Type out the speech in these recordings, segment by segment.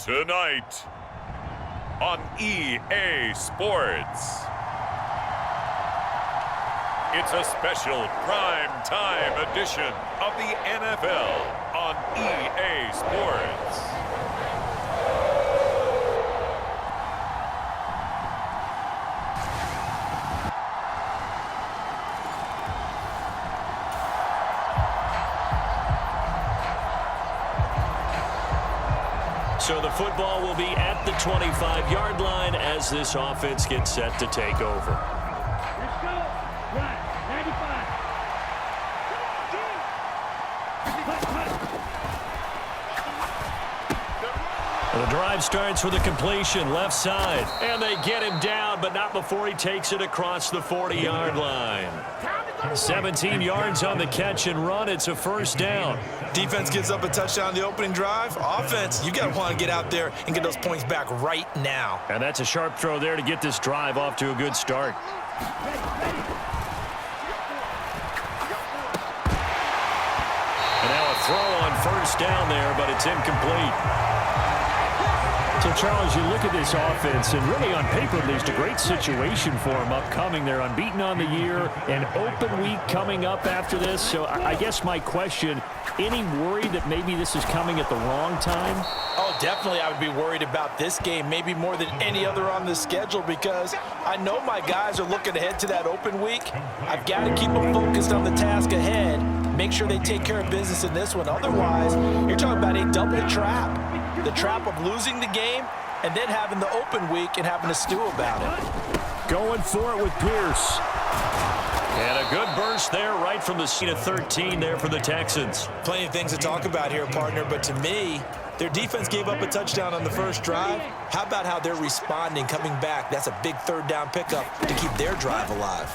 Tonight on EA Sports, it's a special prime time edition of the NFL on EA Sports. So the football will be at the 25-yard line as this offense gets set to take over. Let's go. Right. 95. The drive starts with a completion left side. And they get him down, but not before he takes it across the 40-yard line. 17 yards on the catch and run. It's a first down. Defense gives up a touchdown the opening drive. Offense, you got to want to get out there and get those points back right now. And that's a sharp throw there to get this drive off to a good start. And now a throw on first down there, but it's incomplete. So, Charles, you look at this offense, and really on paper, there's a great situation for them upcoming. They're unbeaten on the year, an open week coming up after this. So I guess my question, any worry that maybe this is coming at the wrong time? Oh, definitely I would be worried about this game, maybe more than any other on the schedule, because I know my guys are looking ahead to that open week. I've got to keep them focused on the task ahead, make sure they take care of business in this one. Otherwise, you're talking about a double trap. The trap of losing the game and then having the open week and having to stew about it. Going for it with Pierce. And a good burst there right from the seat of 13 there for the Texans. Plenty of things to talk about here, partner, but to me, their defense gave up a touchdown on the first drive. How about how they're responding, coming back? That's a big third down pickup to keep their drive alive.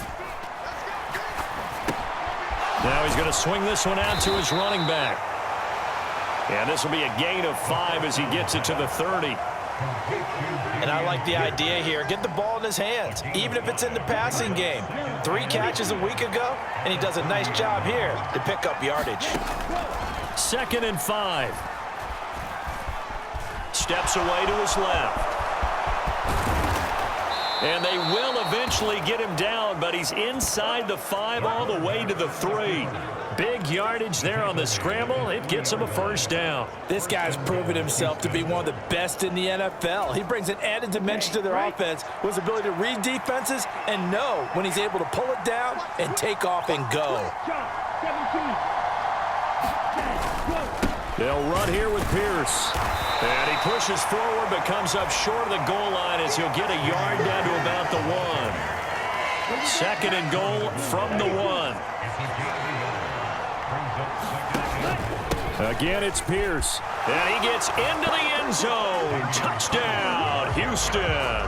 Now he's going to swing this one out to his running back. And this will be a gain of 5 as he gets it to the 30. And I like the idea here. Get the ball in his hands, even if it's in the passing game. 3 catches a week ago, and he does a nice job here to pick up yardage. 2nd and 5. Steps away to his left. And they will eventually get him down, but he's inside the 5 all the way to the 3. Big yardage there on the scramble. It gets him a first down. This guy's proven himself to be one of the best in the NFL. He brings an added dimension to their offense with his ability to read defenses and know when he's able to pull it down and take off and go. They'll run here with Pierce. And he pushes forward but comes up short of the goal line as he'll get a yard down to about the 1. 2nd and goal from the 1. Again, it's Pierce. And he gets into the end zone. Touchdown, Houston.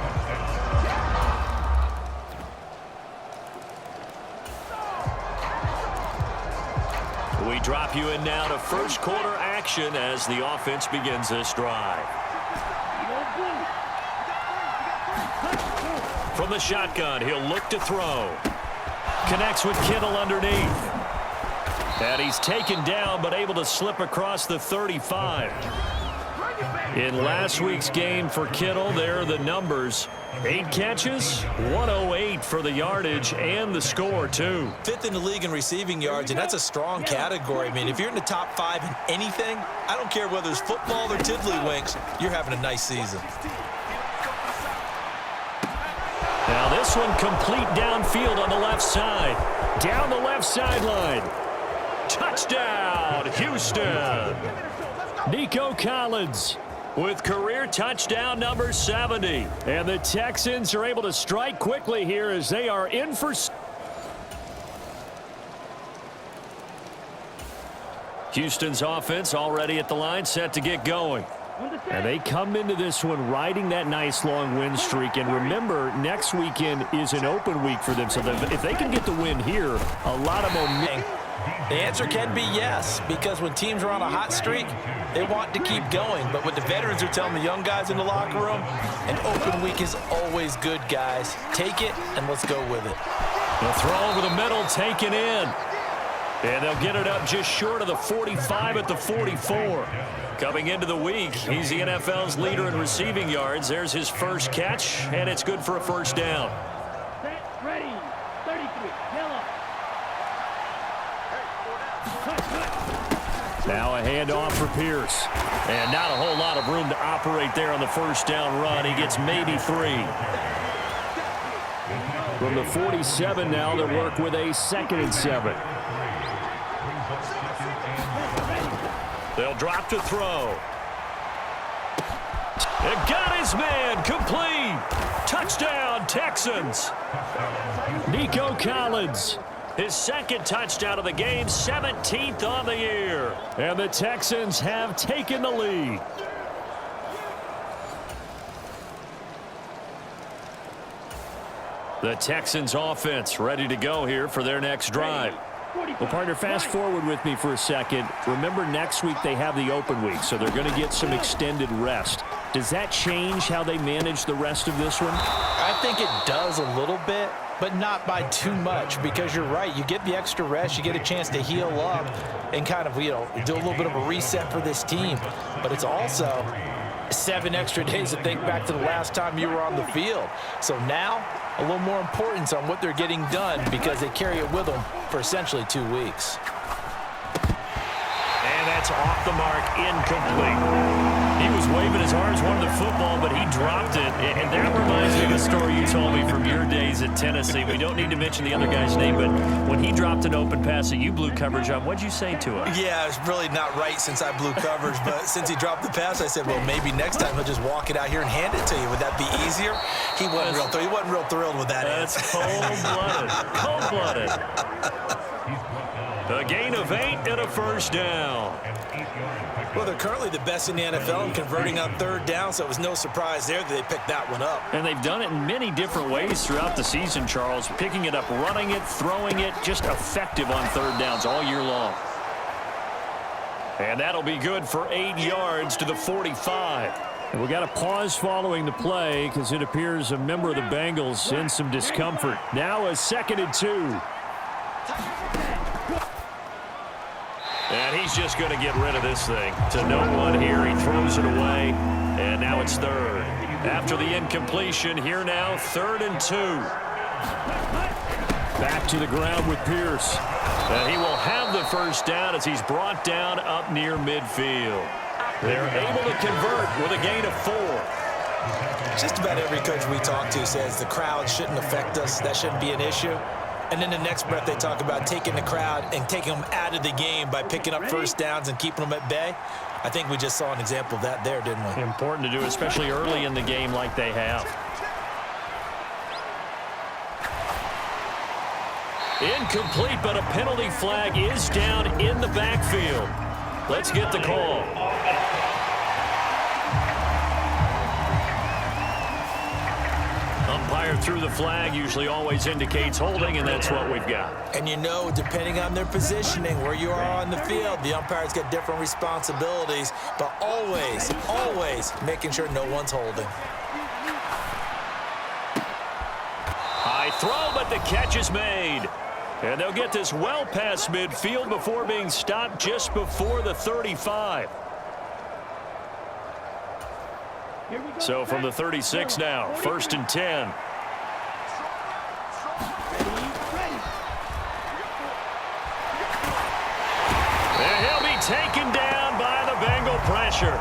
We drop you in now to first quarter action as the offense begins this drive. From the shotgun, he'll look to throw. Connects with Kittle underneath. And he's taken down, but able to slip across the 35. In last week's game for Kittle, there are the numbers. 8 catches, 108 for the yardage and the score, too. 5th in the league in receiving yards, and that's a strong category. I mean, if you're in the top 5 in anything, I don't care whether it's football or tiddlywinks, you're having a nice season. Now this one complete downfield on the left side. Down the left sideline. Touchdown, Houston. Nico Collins with career touchdown number 70. And the Texans are able to strike quickly here as they are in for... Houston's offense already at the line, set to get going. And they come into this one riding that nice long win streak. And remember, next weekend is an open week for them. So if they can get the win here, a lot of momentum. The answer can be yes, because when teams are on a hot streak, they want to keep going. But what the veterans are telling the young guys in the locker room, an open week is always good, guys. Take it, and let's go with it. The throw over the middle taken in. And they'll get it up just short of the 45 at the 44. Coming into the week, he's the NFL's leader in receiving yards. There's his first catch, and it's good for a first down. Set, ready. 33. Yellow. Now a handoff for Pierce. And not a whole lot of room to operate there on the first down run. He gets maybe 3. From the 47 now, they work with a 2nd and 7. They'll drop to throw. And got his man, complete. Touchdown, Texans. Nico Collins, his 2nd touchdown of the game, 17th on the year. And the Texans have taken the lead. The Texans offense ready to go here for their next drive. Well, partner, fast forward with me for a second. Remember, next week they have the open week, so they're going to get some extended rest. Does that change how they manage the rest of this one? I think it does a little bit, but not by too much, because you're right. You get the extra rest, you get a chance to heal up and kind of, do a little bit of a reset for this team. But it's also 7 extra days to think back to the last time you were on the field. So now, a little more importance on what they're getting done because they carry it with them for essentially 2 weeks. And that's off the mark, incomplete. He was waving his arms, wanted the football, but he dropped it. And that reminds me of the story you told me from your days at Tennessee. We don't need to mention the other guy's name, but when he dropped an open pass that you blew coverage on, what'd you say to him? Yeah, it's really not right since I blew coverage, but since he dropped the pass, I said, well, maybe next time he'll just walk it out here and hand it to you. Would that be easier? He wasn't real thrilled with that. That's cold-blooded. Cold-blooded. A gain of 8 and a first down. Well, they're currently the best in the NFL in converting on 3rd down, so it was no surprise there that they picked that one up. And they've done it in many different ways throughout the season, Charles. Picking it up, running it, throwing it, just effective on 3rd downs all year long. And that'll be good for 8 yards to the 45. And we got a pause following the play because it appears a member of the Bengals in some discomfort. Now a 2nd and 2. And he's just going to get rid of this thing. To no one here, he throws it away, and now it's 3rd. After the incompletion, here now, 3rd and 2. Back to the ground with Pierce. And he will have the first down as he's brought down up near midfield. They're able to convert with a gain of 4. Just about every coach we talk to says the crowd shouldn't affect us. That shouldn't be an issue. And then the next breath they talk about taking the crowd and taking them out of the game by picking up first downs and keeping them at bay. I think we just saw an example of that there, didn't we? Important to do, especially early in the game like they have. Incomplete, but a penalty flag is down in the backfield. Let's get the call. Umpire through the flag usually always indicates holding, and that's what we've got. And depending on their positioning, where you are on the field, the umpire's got different responsibilities, but always, always making sure no one's holding. High throw, but the catch is made. And they'll get this well past midfield before being stopped just before the 35. So from the 36 now, 1st and 10. And he'll be taken down by the Bengal pressure.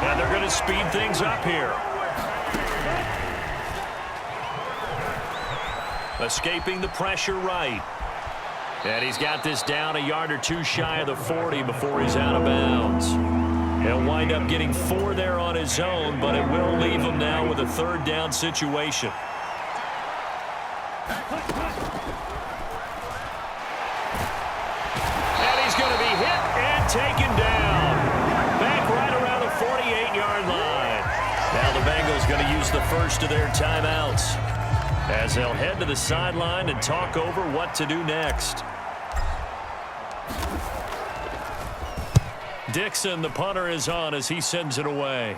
And they're going to speed things up here. Escaping the pressure right. And he's got this down a yard or 2 shy of the 40 before he's out of bounds. He'll wind up getting 4 there on his own, but it will leave him now with a 3rd down situation. And he's going to be hit and taken down. Back right around the 48-yard line. Now the Bengals going to use the first of their timeouts as they'll head to the sideline and talk over what to do next. Dixon, the punter, is on as he sends it away.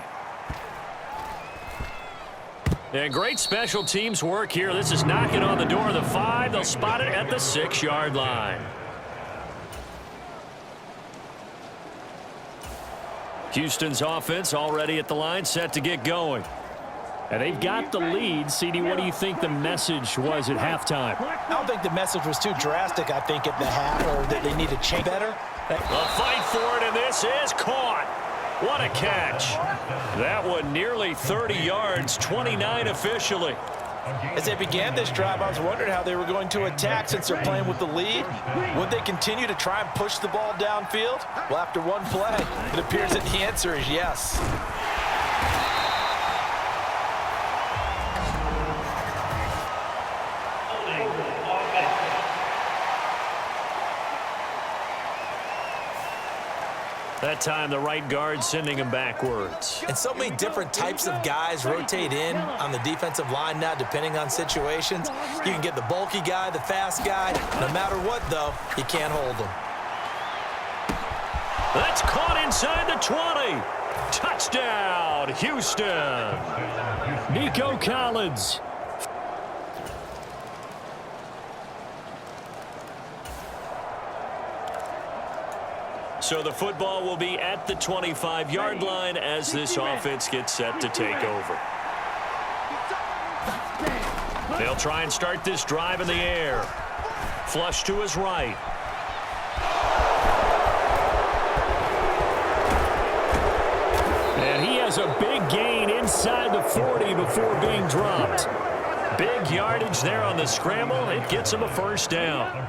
And great special teams work here. This is knocking on the door of the 5. They'll spot it at the 6-yard line. Houston's offense already at the line, set to get going. And they've got the lead. CD, what do you think the message was at halftime? I don't think the message was too drastic, I think, at the half, or that they need to change better. A fight for it, and this is caught. What a catch. That one nearly 30 yards, 29 officially. As they began this drive, I was wondering how they were going to attack since they're playing with the lead. Would they continue to try and push the ball downfield? Well, after one play, it appears that the answer is yes. That time, the right guard sending him backwards. And so many different types of guys rotate in on the defensive line now, depending on situations. You can get the bulky guy, the fast guy. No matter what, though, you can't hold them. That's caught inside the 20. Touchdown, Houston. Nico Collins. So the football will be at the 25-yard line as this offense gets set to take over. They'll try and start this drive in the air. Flush to his right. And he has a big gain inside the 40 before being dropped. Big yardage there on the scramble. It gets him a first down.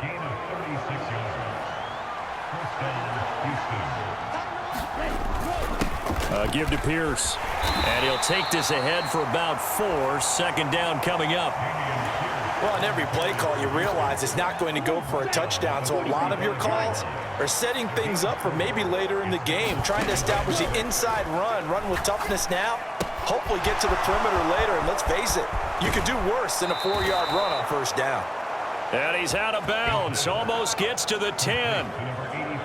Give to Pierce. And he'll take this ahead for about 4. Second down coming up. Well, on every play call, you realize it's not going to go for a touchdown. So a lot of your calls are setting things up for maybe later in the game, trying to establish the inside run with toughness now, hopefully get to the perimeter later. And let's face it, you could do worse than a 4-yard run on first down. And he's out of bounds. Almost gets to the 10.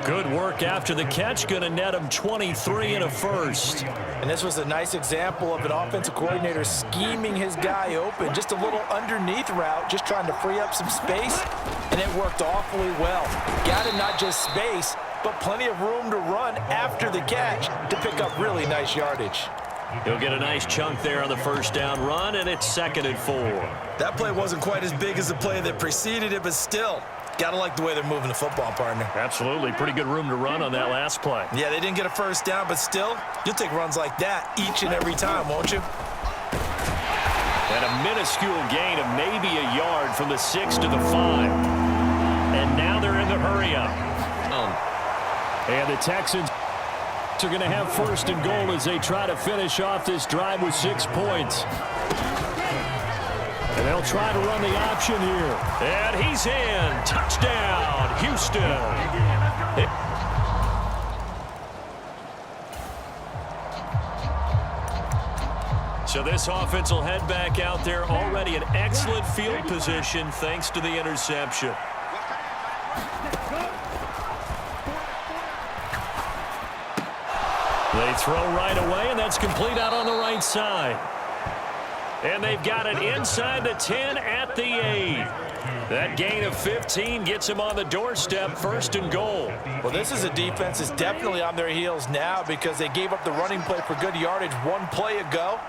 Good work after the catch. Going to net him 23 and a first. And this was a nice example of an offensive coordinator scheming his guy open. Just a little underneath route, just trying to free up some space. And it worked awfully well. Got him not just space, but plenty of room to run after the catch to pick up really nice yardage. He'll get a nice chunk there on the first down run, and it's 2nd and 4. That play wasn't quite as big as the play that preceded it, but still, gotta like the way they're moving the football, partner. Absolutely. Pretty good room to run on that last play. Yeah, they didn't get a first down, but still, you'll take runs like that each and every time, won't you? And a minuscule gain of maybe a yard from the 6 to the 5. And now they're in the hurry-up. And the Texans are going to have 1st and goal as they try to finish off this drive with 6 points. And they'll try to run the option here. And he's in. Touchdown, Houston. So this offense will head back out there, already in excellent field position thanks to the interception. They throw right away, and that's complete out on the right side. And they've got it inside the 10 at the 8. That gain of 15 gets them on the doorstep, 1st and goal. Well, this is a defense that's definitely on their heels now because they gave up the running play for good yardage one play ago.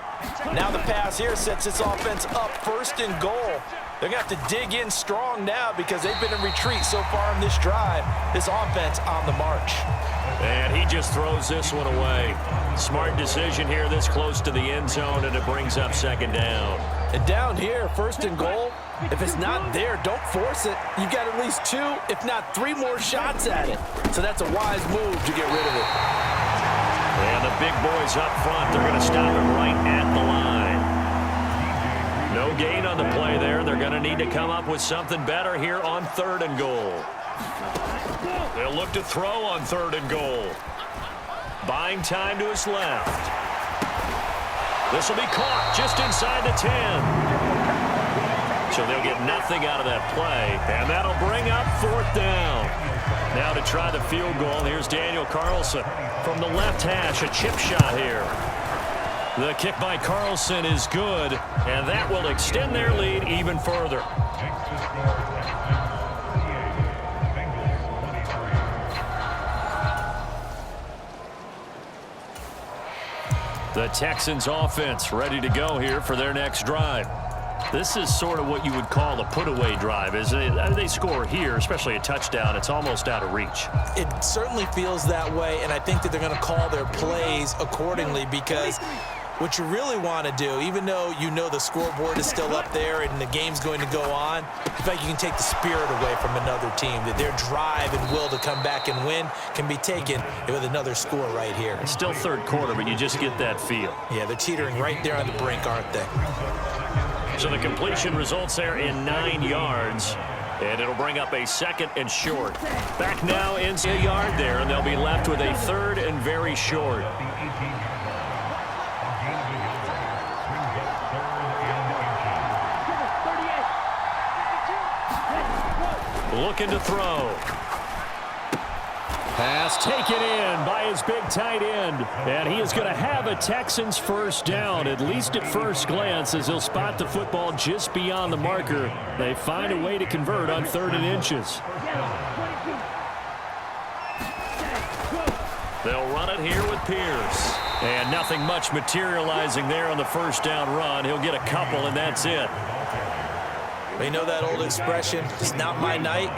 Now the pass here sets this offense up 1st and goal. They're going to have to dig in strong now because they've been in retreat so far in this drive. This offense on the march. And he just throws this one away. Smart decision here this close to the end zone, and it brings up 2nd down. And down here, 1st and goal, if it's not there, don't force it. You've got at least 2, if not 3 more shots at it. So that's a wise move to get rid of it. And the big boys up front, they're going to stop him right at the line. No gain on the play there. They're going to need to come up with something better here on 3rd and goal. They'll look to throw on 3rd and goal. Buying time to his left. This will be caught just inside the 10. So they'll get nothing out of that play. And that'll bring up 4th down. Now to try the field goal, here's Daniel Carlson from the left hash, a chip shot here. The kick by Carlson is good, and that will extend their lead even further. The Texans offense ready to go here for their next drive. This is sort of what you would call a put-away drive, isn't it? They score here, especially a touchdown. It's almost out of reach. It certainly feels that way, and I think that they're going to call their plays accordingly, because what you really want to do, even though you know the scoreboard is still up there and the game's going to go on, I feel like you can take the spirit away from another team, that their drive and will to come back and win can be taken with another score right here. It's still third quarter, but you just get that feel. Yeah, they're teetering right there on the brink, aren't they? So the completion results there in 9 yards, and it'll bring up a 2nd and short. Back now in a yard there, and they'll be left with a 3rd and very short. Looking to throw. Pass taken in by his big tight end. And he is going to have a Texans first down, at least at first glance, as he'll spot the football just beyond the marker. They find a way to convert on 3rd and inches. They'll run it here with Pierce. And nothing much materializing there on the first down run. He'll get a couple, and that's it. We know that old expression, it's not my night.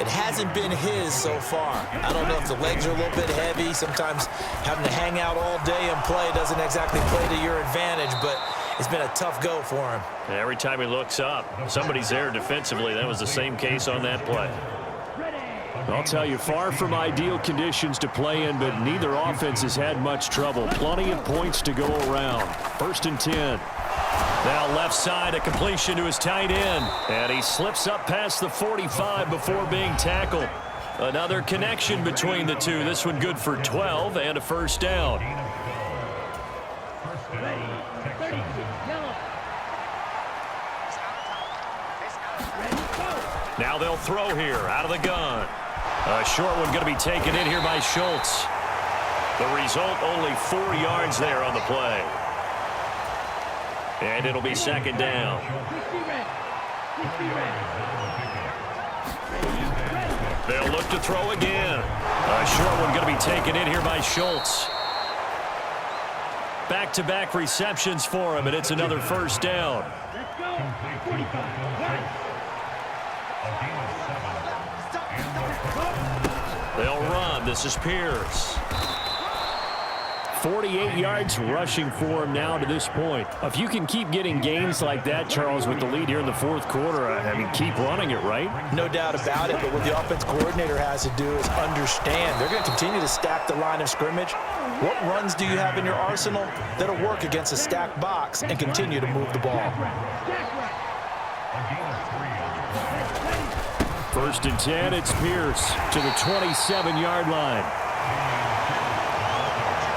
It hasn't been his so far. I don't know if the legs are a little bit heavy. Sometimes having to hang out all day and play doesn't exactly play to your advantage, but it's been a tough go for him. Every time he looks up, somebody's there defensively. That was the same case on that play. I'll tell you, far from ideal conditions to play in, but neither offense has had much trouble. Plenty of points to go around. 1st and 10. Now left side, a completion to his tight end. And he slips up past the 45 before being tackled. Another connection between the two. This one good for 12 and a first down. Now they'll throw here out of the gun. A short one going to be taken in here by Schultz. The result, only 4 yards there on the play. And it'll be 2nd down. They'll look to throw again. A short one going to be taken in here by Schultz. Back-to-back receptions for him, and it's another first down. Let's go. 45. They'll run. This is Pierce. 48 yards rushing for him now to this point. If you can keep getting gains like that, Charles, with the lead here in the 4th quarter, I mean, keep running it, right? No doubt about it, but what the offense coordinator has to do is understand they're going to continue to stack the line of scrimmage. What runs do you have in your arsenal that'll work against a stacked box and continue to move the ball? 1st and 10, it's Pierce to the 27-yard line.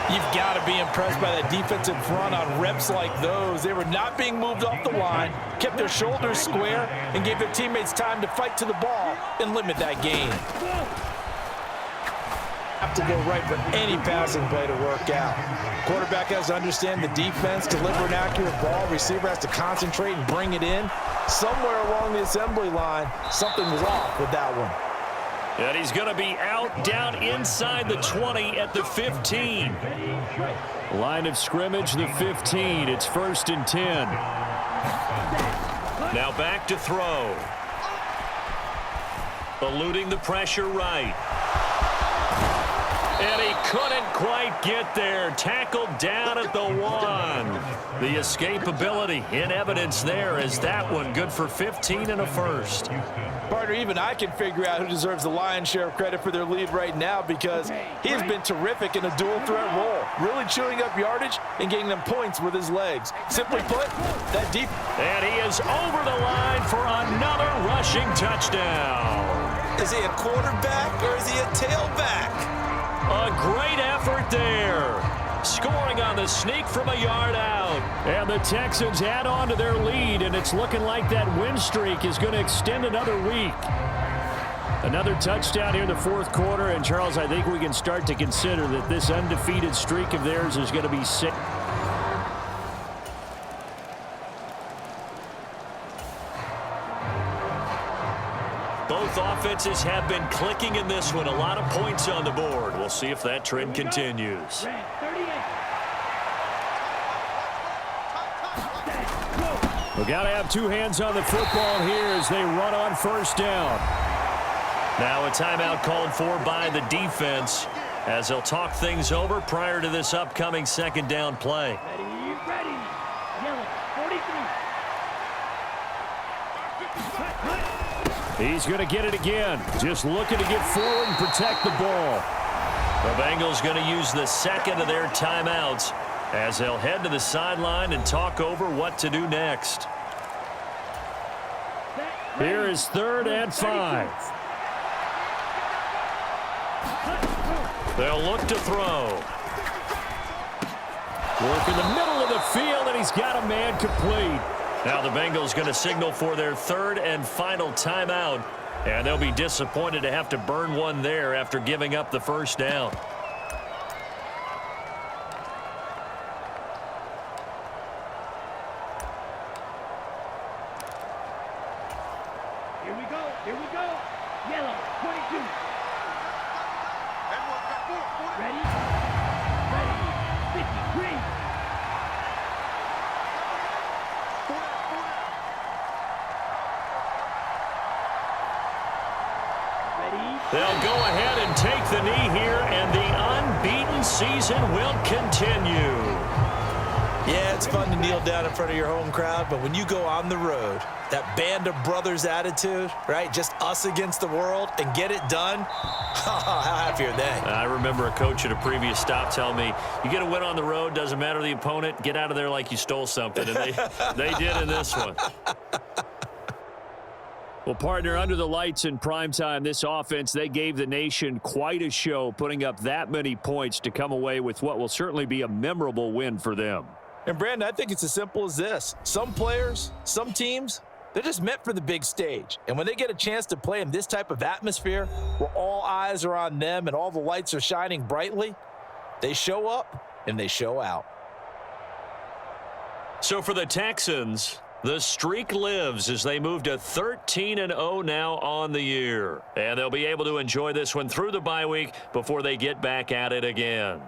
You've got to be impressed by that defensive front on reps like those. They were not being moved off the line, kept their shoulders square, and gave their teammates time to fight to the ball and limit that gain. Have to go right for any passing play to work out. Quarterback has to understand the defense, deliver an accurate ball. Receiver has to concentrate and bring it in. Somewhere along the assembly line, something was off with that one. And he's going to be out down inside the 20 at the 15. Line of scrimmage, the 15. It's 1st and 10. Now back to throw. Eluding the pressure right. And he couldn't quite get there. Tackled down at the 1. The escapability in evidence there as that one good for 15 and a first. Partner, even I can figure out who deserves the lion's share of credit for their lead right now, because he has been terrific in a dual threat role, really chewing up yardage and getting them points with his legs. Simply put, that deep. And he is over the line for another rushing touchdown. Is he a quarterback or is he a tailback? A great effort there. Scoring on the sneak from a yard out. And the Texans add on to their lead, and it's looking like that win streak is going to extend another week. Another touchdown here in the 4th quarter, and Charles, I think we can start to consider that this undefeated streak of theirs is going to be 6. Both offenses have been clicking in this one. A lot of points on the board. We'll see if that trend continues. We've got to have two hands on the football here as they run on first down. Now a timeout called for by the defense as they'll talk things over prior to this upcoming second down play. Ready. Yellow, 43. He's going to get it again. Just looking to get forward and protect the ball. The Bengals going to use the second of their timeouts as they'll head to the sideline and talk over what to do next. Here is 3rd and 5. They'll look to throw. Work in the middle of the field, and he's got a man complete. Now the Bengals going to signal for their 3rd and final timeout, and they'll be disappointed to have to burn one there after giving up the first down. Here we go. Yellow, 22. Ready, 53. They'll go ahead and take the knee here, and the unbeaten season will continue. Yeah, it's fun to kneel down in front of your home crowd, but when you go on the road, that band of brothers attitude, right? Just us against the world and get it done. How happy are they? I remember a coach at a previous stop telling me, you get a win on the road, doesn't matter the opponent, get out of there like you stole something. And they did in this one. Well, partner, under the lights in primetime, this offense, they gave the nation quite a show, putting up that many points to come away with what will certainly be a memorable win for them. And, Brandon, I think it's as simple as this. Some players, some teams, they're just meant for the big stage. And when they get a chance to play in this type of atmosphere where all eyes are on them and all the lights are shining brightly, they show up and they show out. So for the Texans, the streak lives as they move to 13-0 now on the year. And they'll be able to enjoy this one through the bye week before they get back at it again.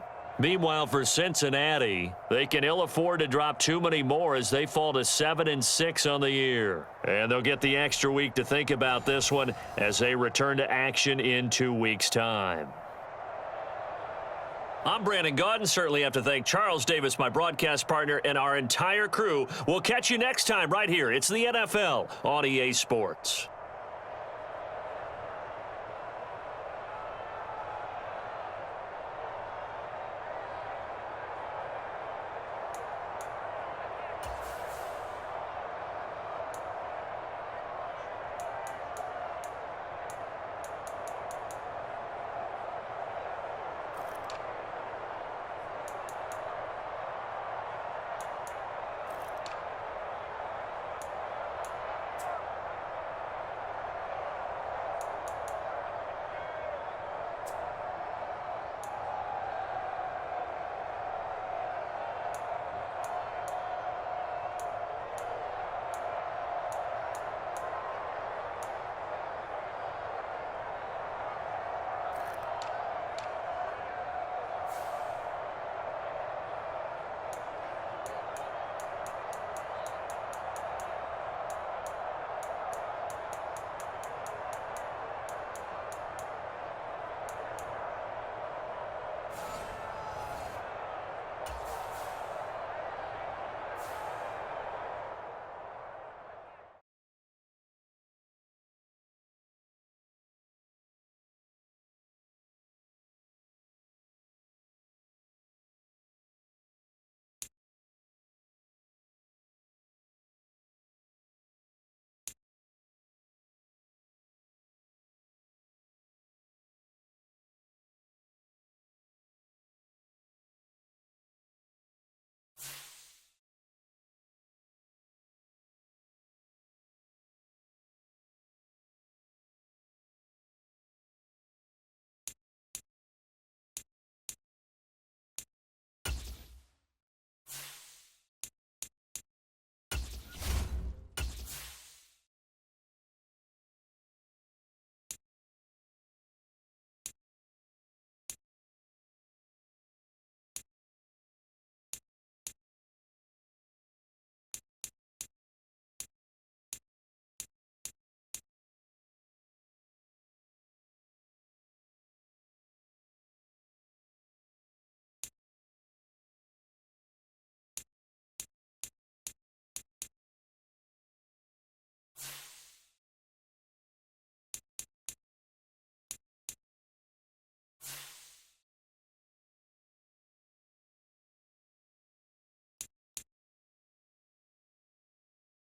Meanwhile, for Cincinnati, they can ill afford to drop too many more as they fall to 7-6 on the year. And they'll get the extra week to think about this one as they return to action in 2 weeks' time. I'm Brandon Gaudin. Certainly have to thank Charles Davis, my broadcast partner, and our entire crew. We'll catch you next time right here. It's the NFL on EA Sports.